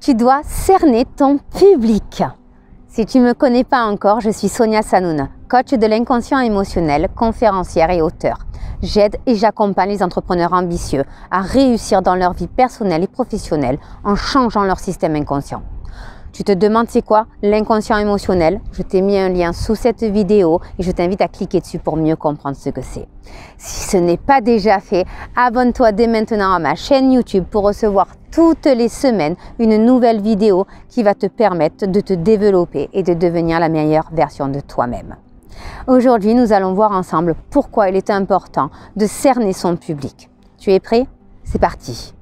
Tu dois cerner ton public. Si tu ne me connais pas encore, je suis Sonia Sanoun, coach de l'inconscient émotionnel, conférencière et auteure. J'aide et j'accompagne les entrepreneurs ambitieux à réussir dans leur vie personnelle et professionnelle en changeant leur système inconscient. Tu te demandes c'est quoi l'inconscient émotionnel? Je t'ai mis un lien sous cette vidéo et je t'invite à cliquer dessus pour mieux comprendre ce que c'est. Si ce n'est pas déjà fait, abonne-toi dès maintenant à ma chaîne YouTube pour recevoir toutes les semaines une nouvelle vidéo qui va te permettre de te développer et de devenir la meilleure version de toi-même. Aujourd'hui, nous allons voir ensemble pourquoi il est important de cerner son public. Tu es prêt? C'est parti!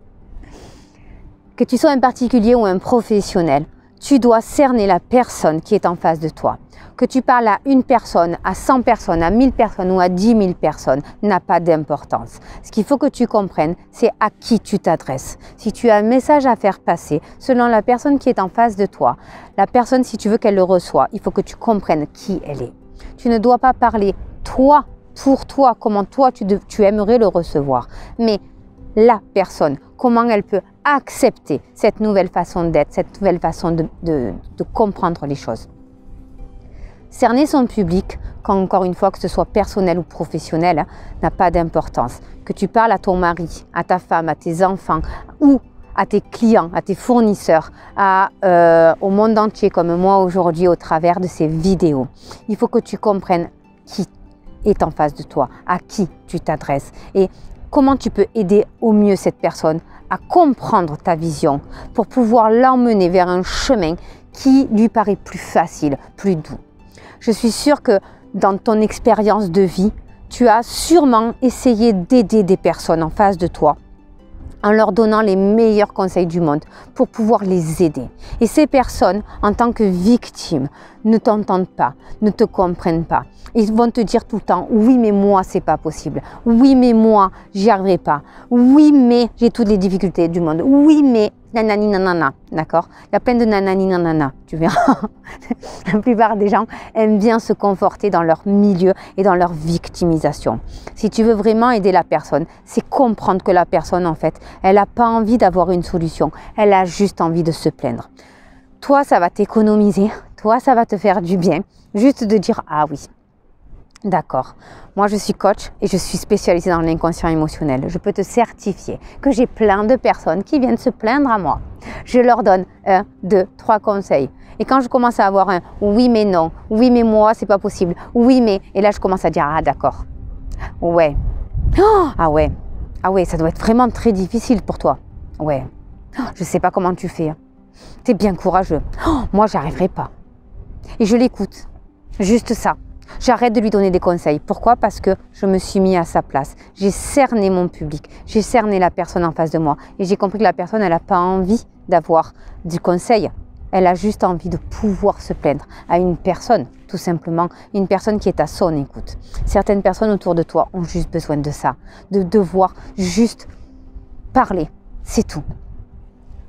Que tu sois un particulier ou un professionnel, tu dois cerner la personne qui est en face de toi. Que tu parles à une personne, à 100 personnes, à 1000 personnes ou à 10 000 personnes n'a pas d'importance. Ce qu'il faut que tu comprennes, c'est à qui tu t'adresses. Si tu as un message à faire passer, selon la personne qui est en face de toi, la personne, si tu veux qu'elle le reçoive, il faut que tu comprennes qui elle est. Tu ne dois pas parler toi, pour toi, comment toi tu aimerais le recevoir, mais la personne, comment elle peut accepter cette nouvelle façon d'être, cette nouvelle façon de comprendre les choses. Cerner son public, encore une fois, que ce soit personnel ou professionnel, n'a pas d'importance. Que tu parles à ton mari, à ta femme, à tes enfants ou à tes clients, à tes fournisseurs, au monde entier comme moi aujourd'hui au travers de ces vidéos. Il faut que tu comprennes qui est en face de toi, à qui tu t'adresses et comment tu peux aider au mieux cette personne à comprendre ta vision pour pouvoir l'emmener vers un chemin qui lui paraît plus facile, plus doux. Je suis sûre que dans ton expérience de vie, tu as sûrement essayé d'aider des personnes en face de toi en leur donnant les meilleurs conseils du monde pour pouvoir les aider. Et ces personnes, en tant que victimes, ne t'entendent pas, ne te comprennent pas. Ils vont te dire tout le temps, oui mais moi c'est pas possible, oui mais moi j'y arriverai pas, oui mais j'ai toutes les difficultés du monde, oui mais nanani nanana, d'accord? Il y a plein de nanani nanana, tu verras. La plupart des gens aiment bien se conforter dans leur milieu et dans leur victimisation. Si tu veux vraiment aider la personne, c'est comprendre que la personne en fait, elle n'a pas envie d'avoir une solution, elle a juste envie de se plaindre. Toi ça va t'économiser, toi ça va te faire du bien, juste de dire ah oui. D'accord, moi je suis coach et je suis spécialisée dans l'inconscient émotionnel. Je peux te certifier que j'ai plein de personnes qui viennent se plaindre à moi. Je leur donne 1, 2, 3 conseils. Et quand je commence à avoir un oui mais non, oui mais moi c'est pas possible, oui mais... Et là je commence à dire ah d'accord, ouais, ah ouais, ça doit être vraiment très difficile pour toi. Ouais, je sais pas comment tu fais, t'es bien courageux, moi j'arriverai pas. Et je l'écoute, juste ça. J'arrête de lui donner des conseils. Pourquoi? Parce que je me suis mis à sa place. J'ai cerné mon public. J'ai cerné la personne en face de moi. Et j'ai compris que la personne, elle n'a pas envie d'avoir du conseil. Elle a juste envie de pouvoir se plaindre à une personne, tout simplement. Une personne qui est à son écoute. Certaines personnes autour de toi ont juste besoin de ça. De devoir juste parler. C'est tout.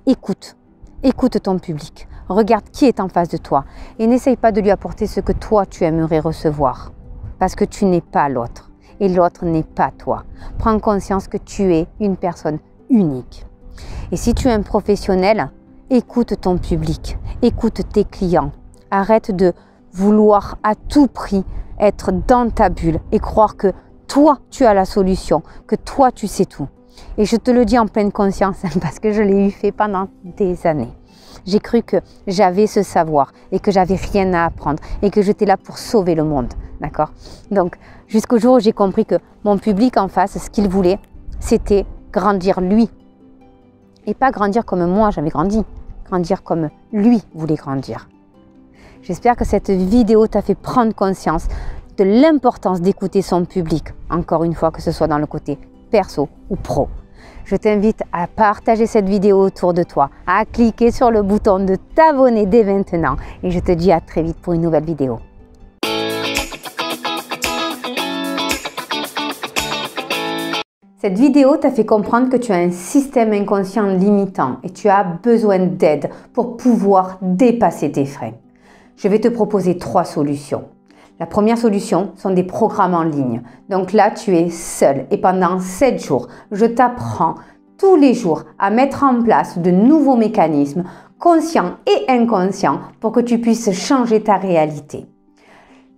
Écoute. Écoute ton public. Regarde qui est en face de toi et n'essaye pas de lui apporter ce que toi tu aimerais recevoir parce que tu n'es pas l'autre et l'autre n'est pas toi. Prends conscience que tu es une personne unique. Et si tu es un professionnel, écoute ton public, écoute tes clients. Arrête de vouloir à tout prix être dans ta bulle et croire que toi tu as la solution, que toi tu sais tout. Et je te le dis en pleine conscience parce que je l'ai eu fait pendant des années. J'ai cru que j'avais ce savoir et que j'avais rien à apprendre et que j'étais là pour sauver le monde, d'accord? Donc, jusqu'au jour où j'ai compris que mon public en face, ce qu'il voulait, c'était grandir lui. Et pas grandir comme moi j'avais grandi, grandir comme lui voulait grandir. J'espère que cette vidéo t'a fait prendre conscience de l'importance d'écouter son public, encore une fois, que ce soit dans le côté perso ou pro. Je t'invite à partager cette vidéo autour de toi, à cliquer sur le bouton de t'abonner dès maintenant et je te dis à très vite pour une nouvelle vidéo. Cette vidéo t'a fait comprendre que tu as un système inconscient limitant et tu as besoin d'aide pour pouvoir dépasser tes freins. Je vais te proposer 3 solutions. La première solution sont des programmes en ligne. Donc là, tu es seul et pendant 7 jours, je t'apprends tous les jours à mettre en place de nouveaux mécanismes, conscient et inconscient pour que tu puisses changer ta réalité.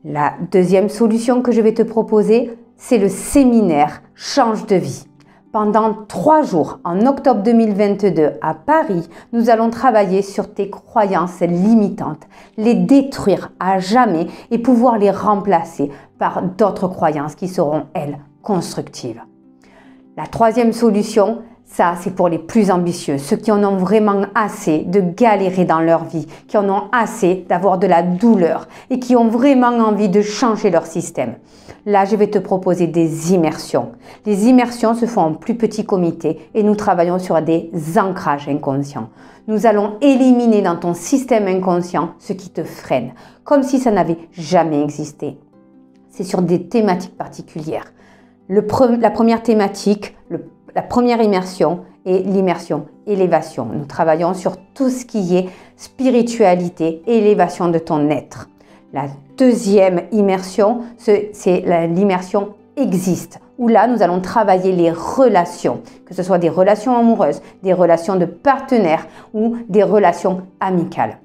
La deuxième solution que je vais te proposer, c'est le séminaire Change de vie. Pendant 3 jours, en octobre 2022 à Paris, nous allons travailler sur tes croyances limitantes, les détruire à jamais et pouvoir les remplacer par d'autres croyances qui seront, elles, constructives. La troisième solution, ça, c'est pour les plus ambitieux, ceux qui en ont vraiment assez de galérer dans leur vie, qui en ont assez d'avoir de la douleur et qui ont vraiment envie de changer leur système. Là, je vais te proposer des immersions. Les immersions se font en plus petit comité et nous travaillons sur des ancrages inconscients. Nous allons éliminer dans ton système inconscient ce qui te freine, comme si ça n'avait jamais existé. C'est sur des thématiques particulières. La première thématique, la première immersion est l'immersion élévation. Nous travaillons sur tout ce qui est spiritualité, élévation de ton être. La deuxième immersion, c'est l'immersion existe, où là, nous allons travailler les relations, que ce soit des relations amoureuses, des relations de partenaires ou des relations amicales.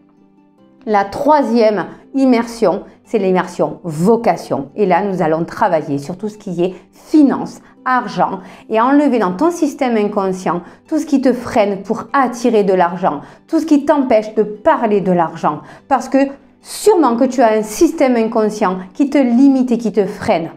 La troisième immersion, c'est l'immersion vocation. Et là, nous allons travailler sur tout ce qui est finance, argent et enlever dans ton système inconscient tout ce qui te freine pour attirer de l'argent, tout ce qui t'empêche de parler de l'argent. Parce que sûrement que tu as un système inconscient qui te limite et qui te freine.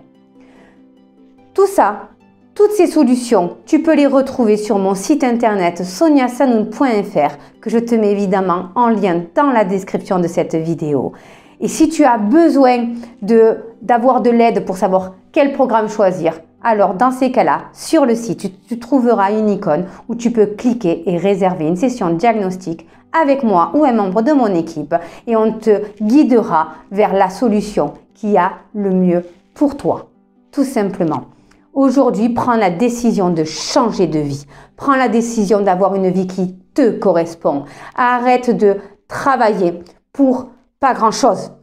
Tout ça, toutes ces solutions, tu peux les retrouver sur mon site internet soniasanoun.fr que je te mets évidemment en lien dans la description de cette vidéo. Et si tu as besoin d'avoir de l'aide pour savoir quel programme choisir, alors dans ces cas-là, sur le site, tu trouveras une icône où tu peux cliquer et réserver une session diagnostic avec moi ou un membre de mon équipe et on te guidera vers la solution qui a le mieux pour toi, tout simplement. Aujourd'hui, prends la décision de changer de vie. Prends la décision d'avoir une vie qui te correspond. Arrête de travailler pour pas grand-chose.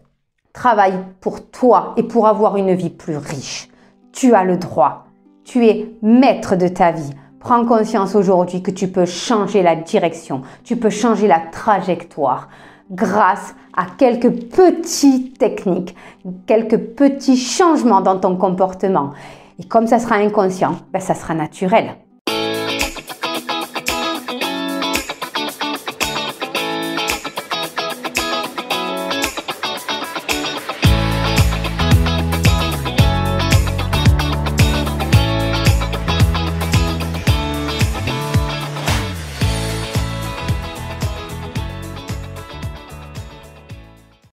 Travaille pour toi et pour avoir une vie plus riche. Tu as le droit. Tu es maître de ta vie. Prends conscience aujourd'hui que tu peux changer la direction. Tu peux changer la trajectoire grâce à quelques petites techniques, quelques petits changements dans ton comportement. Et comme ça sera inconscient, ça sera naturel.